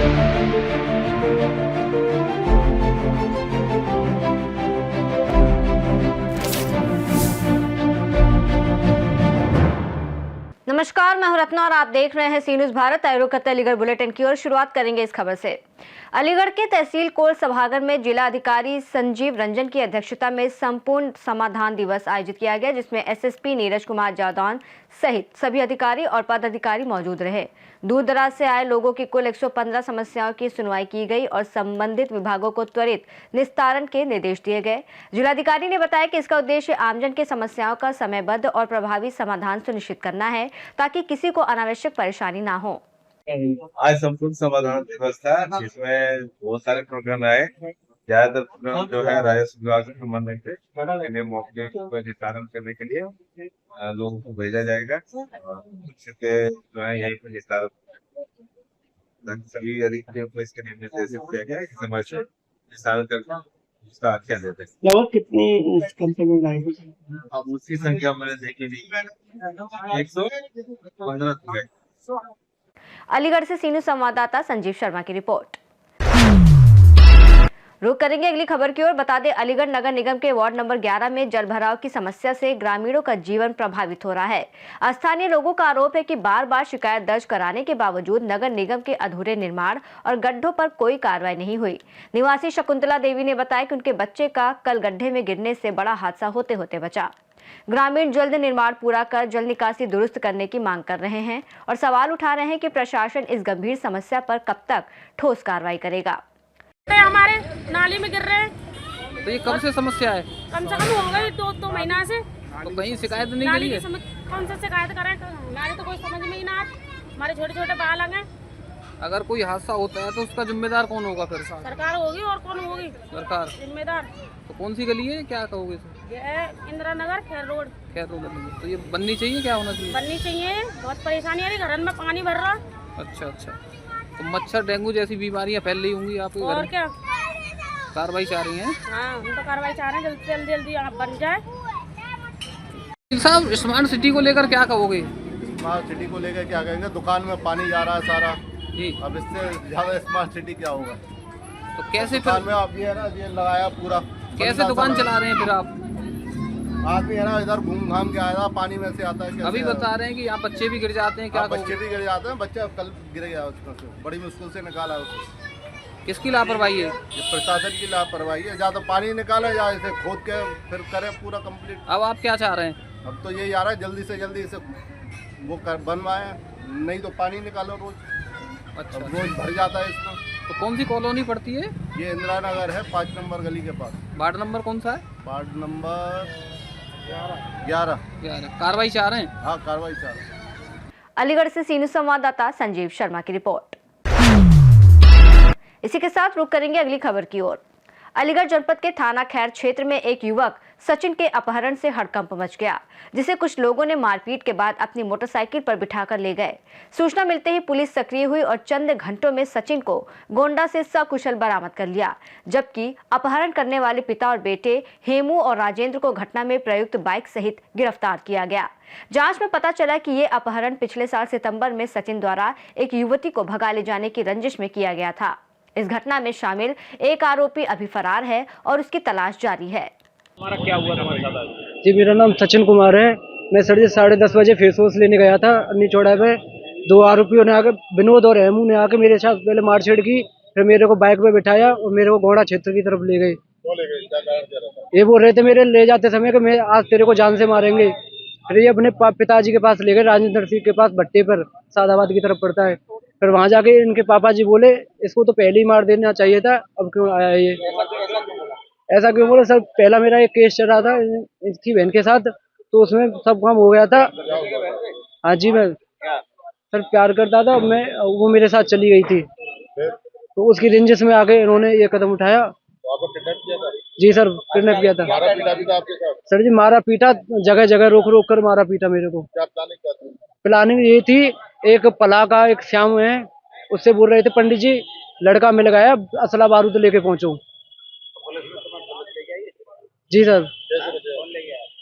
नमस्कार, मैं हूं रत्ना और आप देख रहे हैं सी न्यूज भारत। आइए रुक करते हैं अलीगढ़ बुलेटिन की ओर। शुरुआत करेंगे इस खबर से। अलीगढ़ के तहसील कोल सभागार में जिला अधिकारी संजीव रंजन की अध्यक्षता में संपूर्ण समाधान दिवस आयोजित किया गया, जिसमें एसएसपी नीरज कुमार जादौन सहित सभी अधिकारी और पदाधिकारी मौजूद रहे। दूर दराज से आए लोगों की कुल 115 समस्याओं की सुनवाई की गई और संबंधित विभागों को त्वरित निस्तारण के निर्देश दिए गए। जिलाधिकारी ने बताया कि इसका उद्देश्य आमजन की समस्याओं का समयबद्ध और प्रभावी समाधान सुनिश्चित करना है, ताकि किसी को अनावश्यक परेशानी ना हो। आज संपूर्ण समाधान दिवस था, जिसमें बहुत सारे प्रोग्राम आए। ज्यादातर प्रोग्राम जो है राजस्व विभाग से संबंधित थे। मौके पर निस्तारण करने के लिए लोगों को भेजा जाएगा और कुछ के जो है यहीं पर निस्तारण सभी अधिकारियों को इसके लिए निर्देशित किया गया है कि समय से निस्तारण करके उसका आख्या देते हैं। लगभग कितनी कंपनी आएगी? अब उसकी संख्या मैंने देखी नहीं, 115 अलीगढ़ से सीनू संवाददाता संजीव शर्मा की रिपोर्ट। रुक करेंगे अगली खबर की ओर। बता दें, अलीगढ़ नगर निगम के वार्ड नंबर 11 में जल भराव की समस्या से ग्रामीणों का जीवन प्रभावित हो रहा है। स्थानीय लोगों का आरोप है कि बार बार शिकायत दर्ज कराने के बावजूद नगर निगम के अधूरे निर्माण और गड्ढों पर कोई कार्रवाई नहीं हुई। निवासी शकुंतला देवी ने बताया कि उनके बच्चे का कल गड्ढे में गिरने से बड़ा हादसा होते होते बचा। ग्रामीण जल्द निर्माण पूरा कर जल निकासी दुरुस्त करने की मांग कर रहे हैं और सवाल उठा रहे हैं कि प्रशासन इस गंभीर समस्या पर कब तक ठोस कार्रवाई करेगा। हमारे नाली में गिर रहे हैं। तो ये कब से समस्या है? कम से कम हो गई दो महीना से। तो कहीं शिकायत नहीं करी है? कौन सा शिकायत करें? हमारे तो कोई समझ में ही ना आती। हमारे छोटे छोटे बालक हैं। अगर कोई हादसा होता है तो उसका जिम्मेदार कौन होगा? फिर सरकार होगी, और कौन होगी? सरकार जिम्मेदार। तो कौन सी गली है, क्या कहोगे? ये है इंदिरा नगर खैर रोड। खैर रोड गली है। तो ये बननी चाहिए, क्या होना चाहिए? बननी चाहिए। बहुत परेशानी आ रही, घर में पानी भर रहा। अच्छा अच्छा, तो मच्छर डेंगू जैसी बीमारियां फैल रही होंगी आपके घर में? और क्या, कार्रवाई चाह रही हैं? हाँ, हम तो कार्रवाई चाह रहे हैं, जल्दी से जल्दी आप बन जाए। साहब, स्मार्ट सिटी को लेकर क्या कहोगे? स्मार्ट सिटी को लेकर क्या कहेंगे? दुकान में पानी जा रहा है सारा जी। अब इससे ज्यादा स्मार्ट सिटी क्या होगा? तो कैसे दुकान में आप ये है ना, ये लगाया पूरा, कैसे दुकान चला रहे हैं फिर आप? आदमी है ना इधर घूम घाम के आया था, पानी में से आता है। अभी बता रहे हैं कि यहाँ बच्चे भी गिर जाते हैं, क्या बच्चे भी गिर जाते हैं। बच्चा कल गिर गया, उसमें से बड़ी मुश्किल से निकाला उसको। किसकी लापरवाही है? ये प्रशासन की लापरवाही है। या तो पानी निकाले या इसे खोद के फिर करे पूरा कंप्लीट। अब आप क्या चाह रहे हैं? अब तो यही आ रहा है, जल्दी से जल्दी इसे वो बनवाए, नहीं तो पानी निकालो रोज। अच्छा, रोज भर जाता है इसमें। तो कौन सी कॉलोनी पड़ती है? ये इंदिरा नगर है, 5 नंबर गली के पास। वार्ड नंबर कौन सा है? Ward number 11। कार्रवाई चाह रहे हैं? हाँ, कार्रवाई चाह रहे हैं। अलीगढ़ से सीनू संवाददाता संजीव शर्मा की रिपोर्ट। इसी के साथ रुक करेंगे अगली खबर की ओर। अलीगढ़ जनपद के थाना खैर क्षेत्र में एक युवक सचिन के अपहरण से हड़कंप मच गया, जिसे कुछ लोगों ने मारपीट के बाद अपनी मोटरसाइकिल पर बिठाकर ले गए। सूचना मिलते ही पुलिस सक्रिय हुई और चंद घंटों में सचिन को गोंडा से सकुशल बरामद कर लिया, जबकि अपहरण करने वाले पिता और बेटे हेमू और राजेंद्र को घटना में प्रयुक्त बाइक सहित गिरफ्तार किया गया। जांच में पता चला कि ये अपहरण पिछले साल सितंबर में सचिन द्वारा एक युवती को भगा ले जाने की रंजिश में किया गया था। इस घटना में शामिल एक आरोपी अभी फरार है और उसकी तलाश जारी है। हमारा क्या हुआ तुम्हारे साथ? जी, मेरा नाम सचिन कुमार है। मैं सर 10:30 बजे फेस वॉश लेने गया था अन्नी चौड़ा पे। 2 आरोपियों ने आके, विनोद और हेमू ने आके मेरे साथ पहले मारछेड़ की, फिर मेरे को बाइक पे बिठाया और मेरे को गोंडा क्षेत्र की तरफ ले गए। ये बोल रहे थे मेरे ले जाते समय कि मैं आज तेरे को जान से मारेंगे। फिर ये अपने पिताजी के पास ले गए, राजेंद्र सिंह के पास, भट्टे पर, सादाबाद की तरफ पड़ता है। फिर वहाँ जाके इनके पापा जी बोले इसको तो पहले ही मार देना चाहिए था, अब क्यों आया ये? ऐसा क्यों बोले? सर, पहला मेरा एक केस चल रहा था इसकी बहन के साथ, तो उसमें सब काम हो गया था। हाँ जी, मैं सर प्यार करता था, मैं वो मेरे साथ चली गई थी, तो उसकी रेंजेस में आके इन्होंने ये कदम उठाया। जी सर, किडनैप किया था। मारा पीटा भी था आपके साथ? सर जी, मारा पीटा, जगह जगह रोक रोक कर मारा पीटा मेरे को। क्या प्लानिंग क्या थी? प्लानिंग ये थी, एक पला का एक श्याम है, उससे बोल रहे थे पंडित जी लड़का मिल गया, असला बारूद लेके पहुंचो। जी सर,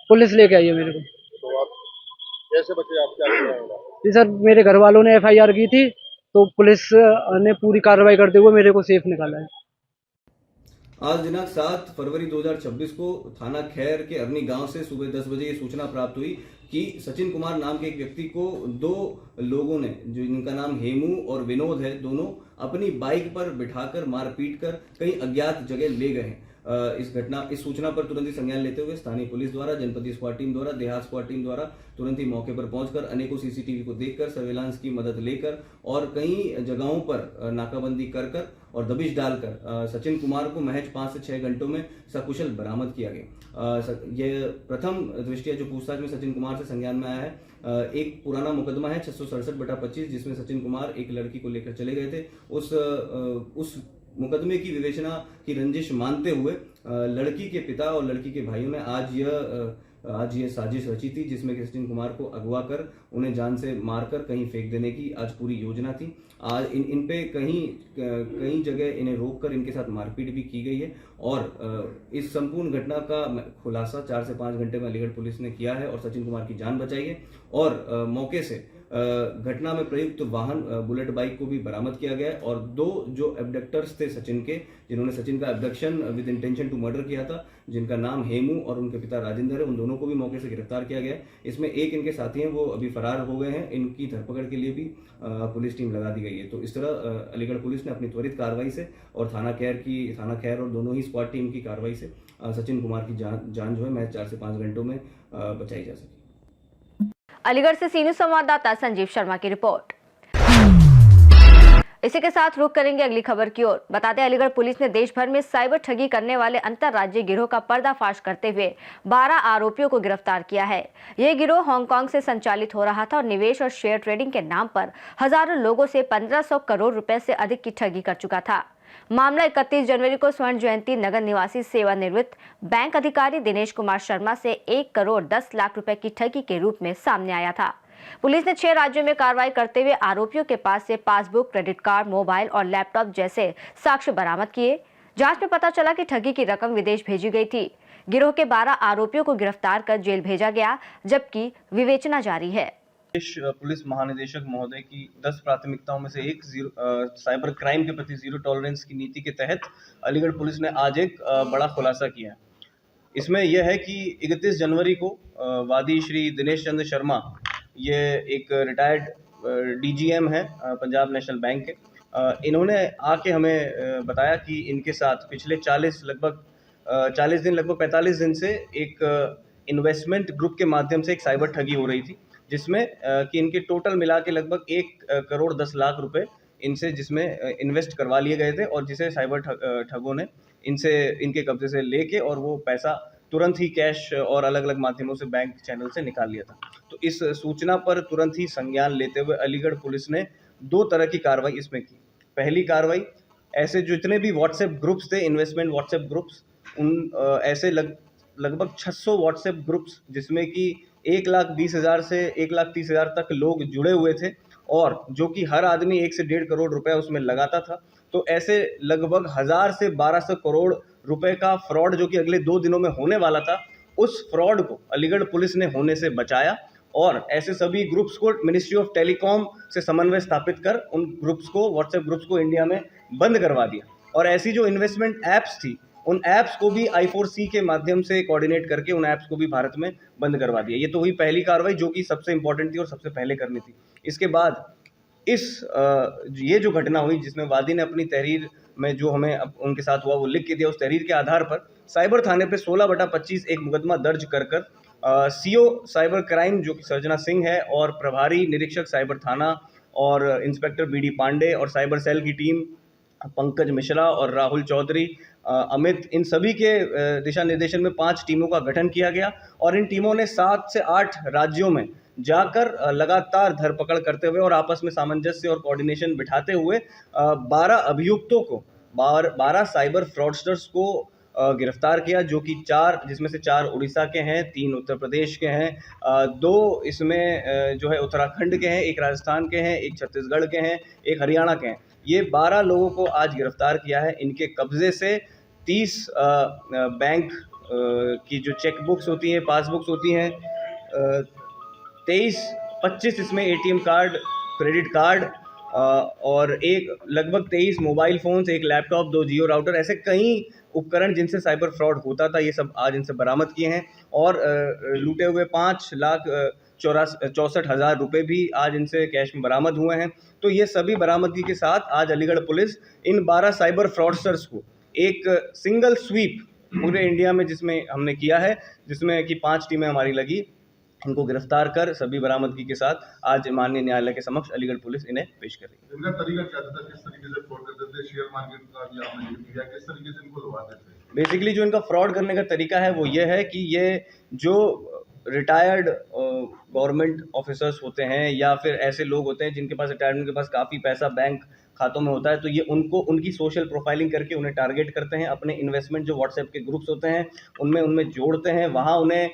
पुलिस लेके आई है मेरे को। तो आप कैसे बचे? आप क्या किया होगा? जी सर, मेरे घर वालों ने FIR की थी, तो पुलिस ने पूरी कार्रवाई करते हुए मेरे को सेफ निकाला है। आज दिनांक 7 फरवरी 2026 को थाना खैर के अरनी गांव से सुबह 10 बजे ये सूचना प्राप्त हुई कि सचिन कुमार नाम के एक व्यक्ति को दो लोगों ने, जो जिनका नाम हेमू और विनोद है, दोनों अपनी बाइक पर बिठाकर मारपीट कर कहीं अज्ञात जगह ले गए हैं। इस सूचना पर तुरंत ही संज्ञान लेते हुए स्थानीय पुलिस द्वारा, जनपदीय स्क्वाड टीम द्वारा, देहात स्क्वाड टीम द्वारा तुरंत ही मौके पर पहुंचकर अनेकों सीसीटीवी को देखकर, सर्वेलांस की मदद लेकर और कई जगहों पर नाकाबंदी कर और दबिश डालकर सचिन कुमार को महज 5 से 6 घंटों में सकुशल बरामद किया गया। यह प्रथम दृष्टिया जो पूछताछ में सचिन कुमार से संज्ञान में आया है, एक पुराना मुकदमा है 667/25, जिसमें सचिन कुमार एक लड़की को लेकर चले गए थे। उस मुकदमे की विवेचना की रंजिश मानते हुए लड़की के पिता और लड़की के भाइयों ने आज यह साजिश रची थी, जिसमें सचिन कुमार को अगवा कर उन्हें जान से मारकर कहीं फेंक देने की आज पूरी योजना थी। आज इन पे कहीं जगह इन्हें रोककर इनके साथ मारपीट भी की गई है और इस संपूर्ण घटना का खुलासा 4 से 5 घंटे में अलीगढ़ पुलिस ने किया है और सचिन कुमार की जान बचाई है और मौके से घटना में प्रयुक्त वाहन बुलेट बाइक को भी बरामद किया गया है और 2 जो एब्डक्टर्स थे सचिन के, जिन्होंने सचिन का abduction with intention to murder किया था, जिनका नाम हेमू और उनके पिता राजेंद्र है, उन दोनों को भी मौके से गिरफ्तार किया गया है। इसमें एक इनके साथी हैं, वो अभी फरार हो गए हैं। इनकी धरपकड़ के लिए भी पुलिस टीम लगा दी गई है। तो इस तरह अलीगढ़ पुलिस ने अपनी त्वरित कार्रवाई से और थाना खैर और दोनों ही स्क्वाड टीम की कार्रवाई से सचिन कुमार की जान जो है महज 4 से 5 घंटों में बचाई जा सकी। अलीगढ़ से सीनियर संवाददाता संजीव शर्मा की रिपोर्ट। इसी के साथ रुख करेंगे अगली खबर की ओर। बताते हैं, अलीगढ़ पुलिस ने देश भर में साइबर ठगी करने वाले अंतर्राज्यीय गिरोह का पर्दाफाश करते हुए 12 आरोपियों को गिरफ्तार किया है। यह गिरोह हांगकांग से संचालित हो रहा था और निवेश और शेयर ट्रेडिंग के नाम पर हजारों लोगों से 1500 करोड़ रुपए से अधिक की ठगी कर चुका था। मामला 31 जनवरी को स्वर्ण जयंती नगर निवासी सेवानिवृत्त बैंक अधिकारी दिनेश कुमार शर्मा से 1 करोड़ 10 लाख रुपए की ठगी के रूप में सामने आया था। पुलिस ने 6 राज्यों में कार्रवाई करते हुए आरोपियों के पास से पासबुक, क्रेडिट कार्ड, मोबाइल और लैपटॉप जैसे साक्ष्य बरामद किए। जांच में पता चला कि ठगी की रकम विदेश भेजी गई थी। गिरोह के 12 आरोपियों को गिरफ्तार कर जेल भेजा गया, जबकि विवेचना जारी है। पुलिस महानिदेशक महोदय की 10 प्राथमिकताओं में से एक साइबर क्राइम के प्रति जीरो टॉलरेंस की नीति के तहत अलीगढ़ पुलिस ने आज एक बड़ा खुलासा किया है। इसमें यह है कि 31 जनवरी को वादी श्री दिनेश चंद्र शर्मा, ये एक रिटायर्ड डीजीएम है पंजाब नेशनल बैंक के, इन्होंने आके हमें बताया कि इनके साथ पिछले 40 दिन लगभग 45 दिन से एक इन्वेस्टमेंट ग्रुप के माध्यम से एक साइबर ठगी हो रही थी, जिसमें कि इनके टोटल मिला के लगभग 1 करोड़ 10 लाख रुपए इनसे जिसमें इन्वेस्ट करवा लिए गए थे और जिसे साइबर ठगों ने इनके कब्जे से लेके और वो पैसा तुरंत ही कैश और अलग अलग माध्यमों से बैंक चैनल से निकाल लिया था। तो इस सूचना पर तुरंत ही संज्ञान लेते हुए अलीगढ़ पुलिस ने 2 तरह की कार्रवाई इसमें की। पहली कार्रवाई, ऐसे जो जितने भी व्हाट्सएप ग्रुप्स थे, इन्वेस्टमेंट व्हाट्सएप ग्रुप्स, उन ऐसे लगभग 600 व्हाट्सएप ग्रुप्स जिसमें कि 1,20,000 से 1,30,000 तक लोग जुड़े हुए थे और जो कि हर आदमी 1 से 1.5 करोड़ रुपए उसमें लगाता था। तो ऐसे लगभग 1000 से 1200 करोड़ रुपए का फ्रॉड जो कि अगले 2 दिनों में होने वाला था, उस फ्रॉड को अलीगढ़ पुलिस ने होने से बचाया और ऐसे सभी ग्रुप्स को मिनिस्ट्री ऑफ टेलीकॉम से समन्वय स्थापित कर उन ग्रुप्स को, व्हाट्सएप ग्रुप्स को इंडिया में बंद करवा दिया। और ऐसी जो इन्वेस्टमेंट ऐप्स थी, उन ऐप्स को भी I4C के माध्यम से कोऑर्डिनेट करके उन ऐप्स को भी भारत में बंद करवा दिया। ये तो हुई पहली कार्रवाई जो कि सबसे इंपॉर्टेंट थी और सबसे पहले करनी थी। इसके बाद ये जो घटना हुई जिसमें वादी ने अपनी तहरीर में जो हमें उनके साथ हुआ वो लिख के दिया, उस तहरीर के आधार पर साइबर थाने पे 16/25 एक मुकदमा दर्ज कर सीओ साइबर क्राइम जो कि सर्जना सिंह है और प्रभारी निरीक्षक साइबर थाना और इंस्पेक्टर BD पांडे और साइबर सेल की टीम पंकज मिश्रा और राहुल चौधरी, अमित, इन सभी के दिशा निर्देशन में 5 टीमों का गठन किया गया और इन टीमों ने 7 से 8 राज्यों में जाकर लगातार धरपकड़ करते हुए और आपस में सामंजस्य और कोऑर्डिनेशन बिठाते हुए 12 अभियुक्तों को, 12 साइबर फ्रॉडस्टर्स को गिरफ्तार किया, जो कि 4 जिसमें से 4 उड़ीसा के हैं, 3 उत्तर प्रदेश के हैं, 2 इसमें जो है उत्तराखंड के हैं, 1 राजस्थान के हैं, 1 छत्तीसगढ़ के हैं, 1 हरियाणा के हैं। ये 12 लोगों को आज गिरफ्तार किया है। इनके कब्जे से 30 बैंक की जो चेक बुक्स होती हैं, पासबुक्स होती हैं, 25 इसमें ATM कार्ड, क्रेडिट कार्ड, और एक लगभग 23 मोबाइल फ़ोन्स, एक लैपटॉप, 2 जियो राउटर, ऐसे कई उपकरण जिनसे साइबर फ्रॉड होता था, ये सब आज इनसे बरामद किए हैं। और लूटे हुए 5,64,000 रुपये भी आज इनसे कैश में बरामद हुए हैं। तो ये सभी बरामदगी के साथ आज अलीगढ़ पुलिस इन 12 साइबर फ्रॉडस्टर्स को एक सिंगल स्वीप पूरे इंडिया में जिसमें हमने किया है, जिसमें कि 5 टीमें हमारी लगी, इनको गिरफ्तार कर सभी बरामदगी के साथ आज माननीय न्यायालय के समक्ष अलीगढ़ पुलिस इन्हें पेश कर रही है। इनका तरीका क्या था, किस तरीके से फ्रॉड करते थे? शेयर मार्केट का भी आपने जिक्र किया, किस तरीके से इनको लुभाते थे? बेसिकली जो इनका फ्रॉड करने का तरीका है वो ये है कि ये जो रिटायर्ड गवर्नमेंट ऑफिसर्स होते हैं या फिर ऐसे लोग होते हैं जिनके पास रिटायरमेंट के पास काफ़ी पैसा बैंक खातों में होता है, तो ये उनको उनकी सोशल प्रोफाइलिंग करके उन्हें टारगेट करते हैं। अपने इन्वेस्टमेंट जो व्हाट्सएप के ग्रुप्स होते हैं उनमें जोड़ते हैं, वहाँ उन्हें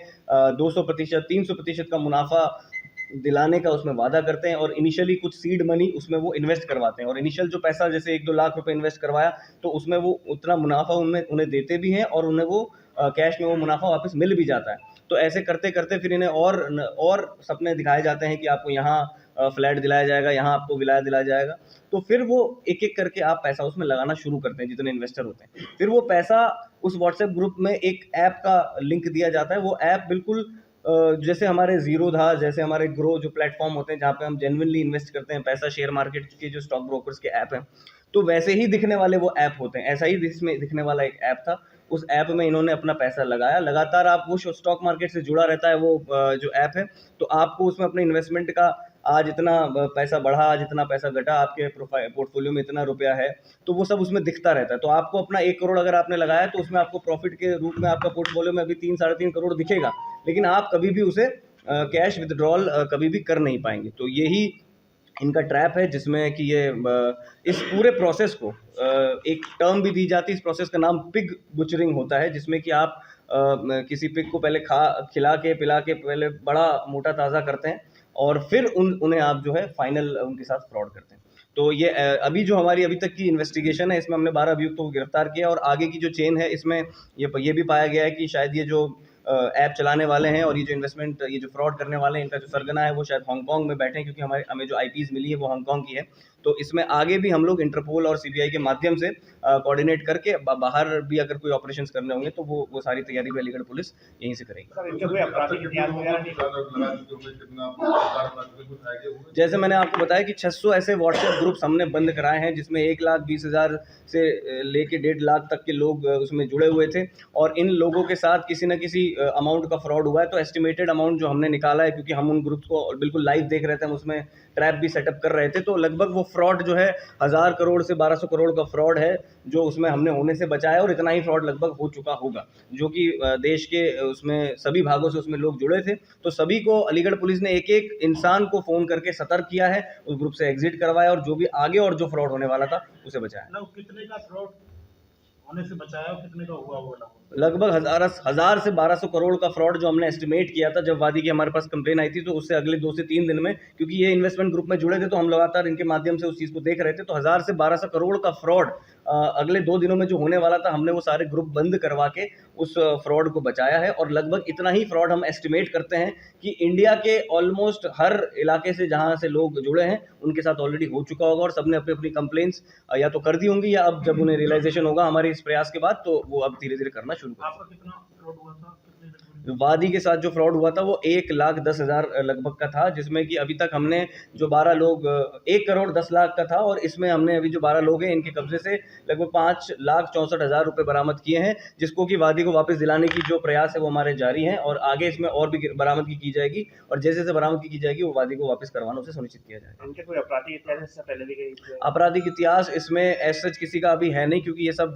200%, 300% का मुनाफा दिलाने का उसमें वादा करते हैं और इनिशियली कुछ सीड मनी उसमें वो इन्वेस्ट करवाते हैं। और इनिशियल जो पैसा जैसे 1-2 लाख रुपए इन्वेस्ट करवाया तो उसमें वो उतना मुनाफा उन्हें देते भी हैं और उन्हें वो कैश में वो मुनाफा वापस मिल भी जाता है। तो ऐसे करते करते फिर इन्हें और सपने दिखाए जाते हैं कि आपको यहाँ फ्लैट दिलाया जाएगा, यहाँ आपको विलायत दिलाया जाएगा। तो फिर वो एक-एक करके आप पैसा उसमें लगाना शुरू करते हैं जितने इन्वेस्टर होते हैं। फिर वो पैसा उस व्हाट्सएप ग्रुप में एक ऐप का लिंक दिया जाता है। वो ऐप बिल्कुल जैसे हमारे ज़ीरो था, जैसे हमारे ग्रो जो प्लेटफॉर्म होते हैं जहाँ पे हम जेन्युइनली इन्वेस्ट करते हैं पैसा, शेयर मार्केट के जो स्टॉक ब्रोकर्स के ऐप हैं, तो वैसे ही दिखने वाले वो ऐप होते हैं। ऐसा ही इसमें दिखने वाला एक ऐप था। उस ऐप में इन्होंने अपना पैसा लगाया। लगातार आप वो स्टॉक मार्केट से जुड़ा रहता है वो जो ऐप है, तो आपको उसमें अपने इन्वेस्टमेंट का आज इतना पैसा बढ़ा, आज इतना पैसा घटा, आपके पोर्टफोलियो में इतना रुपया है, तो वो सब उसमें दिखता रहता है। तो आपको अपना 1 करोड़ अगर आपने लगाया तो उसमें आपको प्रॉफिट के रूप में आपका पोर्टफोलियो में अभी 3-3.5 करोड़ दिखेगा, लेकिन आप कभी भी उसे कैश विथड्रॉल कभी भी कर नहीं पाएंगे। तो यही इनका ट्रैप है जिसमें कि ये इस पूरे प्रोसेस को एक टर्म भी दी जाती है। इस प्रोसेस का नाम पिग बुचरिंग होता है, जिसमें कि आप किसी पिग को पहले खिला के पिला के पहले बड़ा मोटा ताज़ा करते हैं और फिर उन्हें आप जो है फाइनल उनके साथ फ्रॉड करते हैं। तो ये अभी जो हमारी अभी तक की इन्वेस्टिगेशन है, इसमें हमने 12 अभियुक्तों को गिरफ्तार किया और आगे की जो चेन है इसमें ये भी पाया गया है कि शायद ये जो ऐप चलाने वाले हैं और ये जो फ्रॉड करने वाले हैं, इनका जो सरगना है वो शायद हांगकांग में बैठे हैं, क्योंकि हमें जो आईपीज़ मिली है वो हांगकांग की है। तो इसमें आगे भी हम लोग इंटरपोल और सीबीआई के माध्यम से कोऑर्डिनेट करके बाहर भी अगर कोई ऑपरेशंस करने होंगे तो वो सारी तैयारी भी अलीगढ़ पुलिस यहीं से करेगी। जैसे मैंने आपको बताया कि 600 ऐसे व्हाट्सएप ग्रुप्स हमने बंद कराए हैं जिसमें 1,20,000 से लेके 1.5 लाख तक के लोग उसमें जुड़े हुए थे और इन लोगों के साथ किसी न किसी अमाउंट का फ्रॉड हुआ है। तो एस्टिमेटेड अमाउंट जो हमने निकाला है, क्योंकि हम उन ग्रुप्स को बिल्कुल लाइव देख रहे थे, हम उसमें ट्रैप भी सेटअप कर रहे थे, तो लगभग वो फ्रॉड जो है 1000 करोड़ से 1200 करोड़ का फ्रॉड है जो उसमें हमने होने से बचाया और इतना ही फ्रॉड लगभग हो चुका होगा, जो कि देश के उसमें सभी भागों से उसमें लोग जुड़े थे। तो सभी को अलीगढ़ पुलिस ने एक एक इंसान को फ़ोन करके सतर्क किया है, उस ग्रुप से एग्जिट करवाया और जो भी आगे और जो फ्रॉड होने वाला था उसे बचाया। कितने का फ्रॉड होने से बचाया, कितने का हुआ वो लगभग 1000 से 1200 करोड़ का फ्रॉड जो हमने एस्टिमेट किया था जब वादी की हमारे पास कंप्लेन आई थी, तो उससे अगले 2 से 3 दिन में, क्योंकि ये इन्वेस्टमेंट ग्रुप में जुड़े थे तो हम लगातार इनके माध्यम से उस चीज़ को देख रहे थे, तो 1000 से 1200 करोड़ का फ्रॉड अगले 2 दिनों में जो होने वाला था, हमने वो सारे ग्रुप बंद करवा के उस फ्रॉड को बचाया है। और लगभग इतना ही फ्रॉड हम एस्टिमेट करते हैं कि इंडिया के ऑलमोस्ट हर इलाके से जहाँ से लोग जुड़े हैं उनके साथ ऑलरेडी हो चुका होगा और सबने अपनी अपनी कंप्लेंट्स या तो कर दी होंगी या अब जब उन्हें रियलाइजेशन होगा हमारे इस प्रयास के बाद तो वो अब धीरे धीरे करना शुरू करेंगे। वादी के साथ जो फ्रॉड हुआ था वो 1,10,000 लगभग का था, जिसमें कि अभी तक हमने जो 12 लोग 1 करोड़ 10 लाख का था और इसमें हमने अभी जो 12 लोग हैं इनके कब्जे से लगभग 5,64,000 रुपये बरामद किए हैं, जिसको कि वादी को वापस दिलाने की जो प्रयास है वो हमारे जारी हैं और आगे इसमें और भी बरामदगी की जाएगी और जैसे जैसे बरामदगी की जाएगी वो वादी को वापस करवाना उसे सुनिश्चित किया जाएगा। इनके कोई आपराधिक इतिहास इससे पहले भी गई? आपराधिक इतिहास इसमें ऐसा किसी का अभी है नहीं, क्योंकि ये सब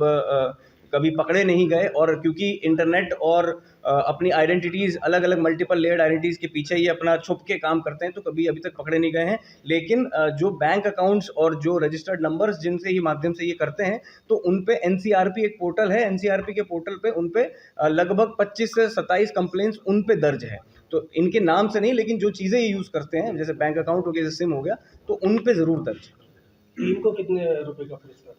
कभी पकड़े नहीं गए और क्योंकि इंटरनेट और अपनी आइडेंटिटीज़ अलग अलग मल्टीपल लेयर्ड आइडेंटिटीज़ के पीछे ये अपना छुप के काम करते हैं, तो कभी अभी तक पकड़े नहीं गए हैं। लेकिन जो बैंक अकाउंट्स और जो रजिस्टर्ड नंबर्स जिनसे ही माध्यम से ये करते हैं, तो उन पे एनसीआरपी एक पोर्टल है, एनसीआरपी के पोर्टल पे उन पे लगभग 25 से 27 कंप्लेंट्स उन पे दर्ज है। तो इनके नाम से नहीं, लेकिन जो चीज़ें ये यूज़ करते हैं जैसे बैंक अकाउंट हो गया, जैसे सिम हो गया, तो उन पे ज़रूर दर्ज है। टीम को कितने रुपए का पुरस्कार?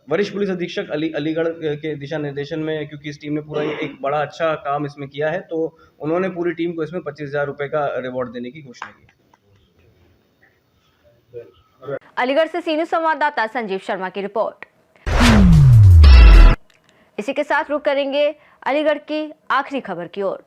वरिष्ठ पुलिस अधीक्षक अलीगढ़ के दिशा निर्देशन में, क्योंकि इस टीम ने पूरा एक बड़ा अच्छा काम इसमें किया है, तो उन्होंने पूरी टीम को इसमें 25,000 रुपये का रिवॉर्ड देने की घोषणा की। अलीगढ़ से सीनियर संवाददाता संजीव शर्मा की रिपोर्ट। इसी के साथ रुक करेंगे अलीगढ़ की आखिरी खबर की ओर।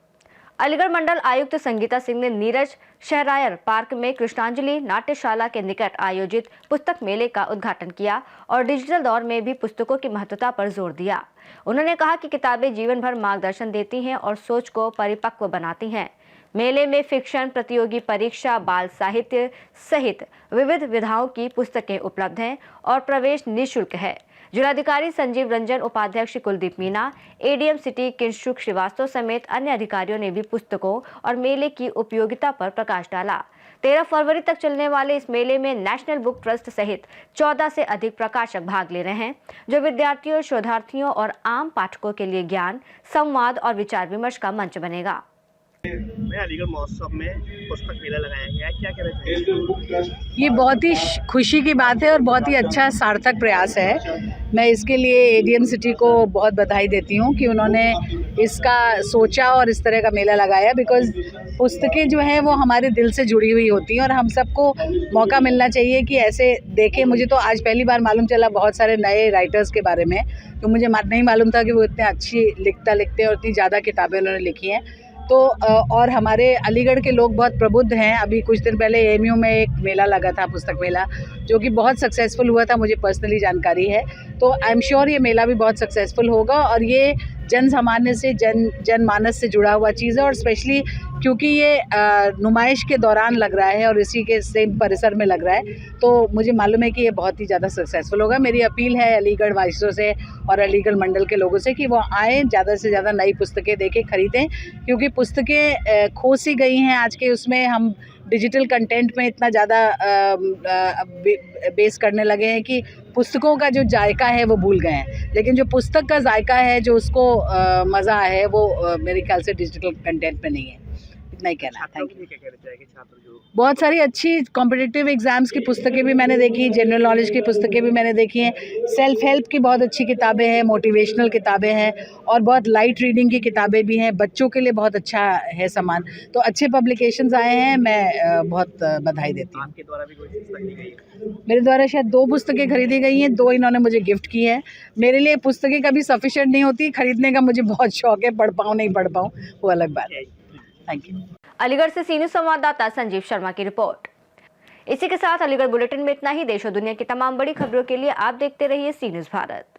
अलीगढ़ मंडल आयुक्त संगीता सिंह ने नीरज शहरायर पार्क में कृष्णांजलि नाट्यशाला के निकट आयोजित पुस्तक मेले का उद्घाटन किया और डिजिटल दौर में भी पुस्तकों की महत्वता पर जोर दिया। उन्होंने कहा कि किताबें जीवन भर मार्गदर्शन देती हैं और सोच को परिपक्व बनाती हैं। मेले में फिक्शन, प्रतियोगी परीक्षा, बाल साहित्य सहित विविध विधाओं की पुस्तकें उपलब्ध हैं और प्रवेश निःशुल्क है। जिलाधिकारी संजीव रंजन, उपाध्यक्ष कुलदीप मीना, एडीएम सिटी किंशुक श्रीवास्तव समेत अन्य अधिकारियों ने भी पुस्तकों और मेले की उपयोगिता पर प्रकाश डाला। 13 फरवरी तक चलने वाले इस मेले में नेशनल बुक ट्रस्ट सहित 14 से अधिक प्रकाशक भाग ले रहे हैं, जो विद्यार्थियों, शोधार्थियों और आम पाठकों के लिए ज्ञान, संवाद और विचार विमर्श का मंच बनेगा। अलीगढ़ महोत्सव में पुस्तक मेला लगाया गया है, क्या कहना चाहिए? ये बहुत ही खुशी की बात है और बहुत ही अच्छा सार्थक प्रयास है। मैं इसके लिए एडीएम सिटी को बहुत बधाई देती हूँ कि उन्होंने इसका सोचा और इस तरह का मेला लगाया, बिकॉज़ पुस्तकें जो हैं वो हमारे दिल से जुड़ी हुई होती हैं और हम सबको मौका मिलना चाहिए कि ऐसे देखें। मुझे तो आज पहली बार मालूम चला बहुत सारे नए राइटर्स के बारे में, तो मुझे नहीं मालूम था कि वो इतने अच्छी लिखते हैं और इतनी ज़्यादा किताबें उन्होंने लिखी हैं। तो और हमारे अलीगढ़ के लोग बहुत प्रबुद्ध हैं। अभी कुछ दिन पहले एएमयू में एक मेला लगा था, पुस्तक मेला, जो कि बहुत सक्सेसफुल हुआ था, मुझे पर्सनली जानकारी है। तो आई एम श्योर ये मेला भी बहुत सक्सेसफुल होगा और ये जन सामान्य से जनमानस से जुड़ा हुआ चीज़ है और स्पेशली क्योंकि ये नुमाइश के दौरान लग रहा है और इसी के सेम परिसर में लग रहा है, तो मुझे मालूम है कि ये बहुत ही ज़्यादा सक्सेसफुल होगा। मेरी अपील है अलीगढ़ वासियों से और अलीगढ़ मंडल के लोगों से कि वो आएँ, ज़्यादा से ज़्यादा नई पुस्तकें देखें, ख़रीदें, क्योंकि पुस्तकें खो सी गई हैं आज के उसमें। हम डिजिटल कंटेंट में इतना ज़्यादा बेस करने लगे हैं कि पुस्तकों का जो जायका है वो भूल गए हैं, लेकिन जो पुस्तक का जायका है, जो उसको मज़ा है, वो मेरे ख्याल से डिजिटल कंटेंट में नहीं है। इतना ही कहना है। Thank you. बहुत सारी अच्छी कॉम्पिटिटिव एग्ज़ाम्स की पुस्तकें भी मैंने देखी, जनरल नॉलेज की पुस्तकें भी मैंने देखी हैं, सेल्फ हेल्प की बहुत अच्छी किताबें हैं, मोटिवेशनल किताबें हैं और बहुत लाइट रीडिंग की किताबें भी हैं। बच्चों के लिए बहुत अच्छा है सामान, तो अच्छे पब्लिकेशंस आए हैं, मैं बहुत बधाई देती हूँ। आपके द्वारा भी कोई पुस्तक ली गई है? मेरे द्वारा शायद 2 पुस्तकें खरीदी गई हैं, 2 इन्होंने मुझे गिफ्ट की है। मेरे लिए पुस्तकें कभी सफिशिएंट नहीं होती, खरीदने का मुझे बहुत शौक है, पढ़ पाऊँ नहीं पढ़ पाऊँ वो अलग बात है। Thank you. अलीगढ़ से सीनियर संवाददाता संजीव शर्मा की रिपोर्ट। इसी के साथ अलीगढ़ बुलेटिन में इतना ही। देश और दुनिया की तमाम बड़ी खबरों के लिए आप देखते रहिए सी न्यूज़ भारत।